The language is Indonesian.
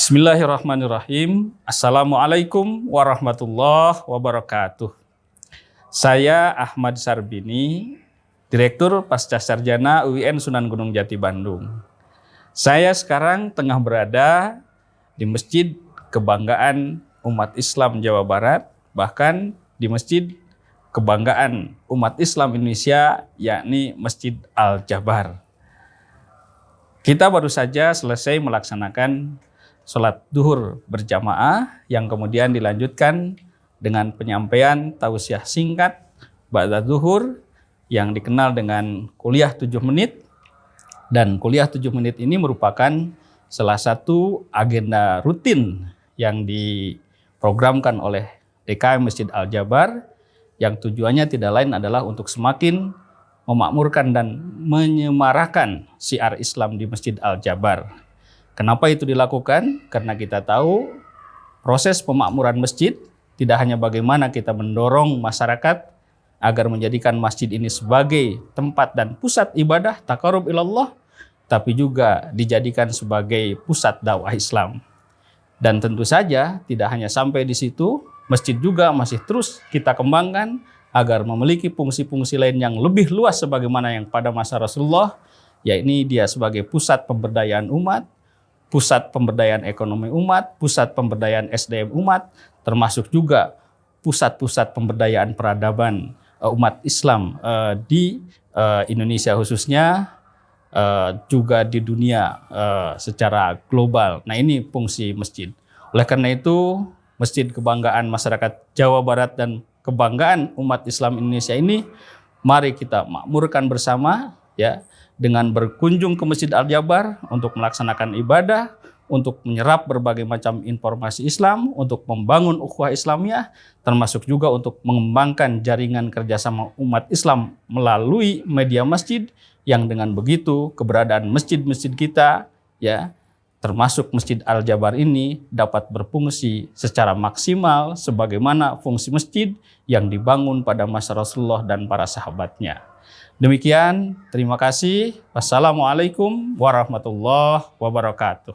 Bismillahirrahmanirrahim. Assalamualaikum warahmatullahi wabarakatuh. Saya Ahmad Sarbini, Direktur Pascasarjana UIN Sunan Gunung Jati Bandung. Saya sekarang tengah berada di Masjid Kebanggaan Umat Islam Jawa Barat, bahkan di Masjid Kebanggaan Umat Islam Indonesia, yakni Masjid Al-Jabar. Kita baru saja selesai melaksanakan sholat duhur berjamaah yang kemudian dilanjutkan dengan penyampaian tausiah singkat ba'da duhur yang dikenal dengan kuliah 7 menit. Dan kuliah 7 menit ini merupakan salah satu agenda rutin yang diprogramkan oleh DKM Masjid Al-Jabar yang tujuannya tidak lain adalah untuk semakin memakmurkan dan menyemarakan syiar Islam di Masjid Al-Jabar. Kenapa itu dilakukan? Karena kita tahu proses pemakmuran masjid tidak hanya bagaimana kita mendorong masyarakat agar menjadikan masjid ini sebagai tempat dan pusat ibadah taqarrub ilallah, tapi juga dijadikan sebagai pusat dakwah Islam. Dan tentu saja tidak hanya sampai di situ, masjid juga masih terus kita kembangkan agar memiliki fungsi-fungsi lain yang lebih luas sebagaimana yang pada masa Rasulullah, yakni dia sebagai pusat pemberdayaan umat, pusat pemberdayaan ekonomi umat, pusat pemberdayaan SDM umat, termasuk juga pusat-pusat pemberdayaan peradaban umat Islam di Indonesia khususnya, juga di dunia secara global. Nah, ini fungsi masjid. Oleh karena itu, Masjid Kebanggaan Masyarakat Jawa Barat dan Kebanggaan Umat Islam Indonesia ini mari kita makmurkan bersama, ya, dengan berkunjung ke Masjid Al-Jabar untuk melaksanakan ibadah, untuk menyerap berbagai macam informasi Islam, untuk membangun ukhuwah Islamiyah, termasuk juga untuk mengembangkan jaringan kerjasama umat Islam melalui media masjid, yang dengan begitu keberadaan masjid-masjid kita, ya, termasuk Masjid Al-Jabar ini dapat berfungsi secara maksimal sebagaimana fungsi masjid yang dibangun pada masa Rasulullah dan para sahabatnya. Demikian, terima kasih. Wassalamualaikum warahmatullahi wabarakatuh.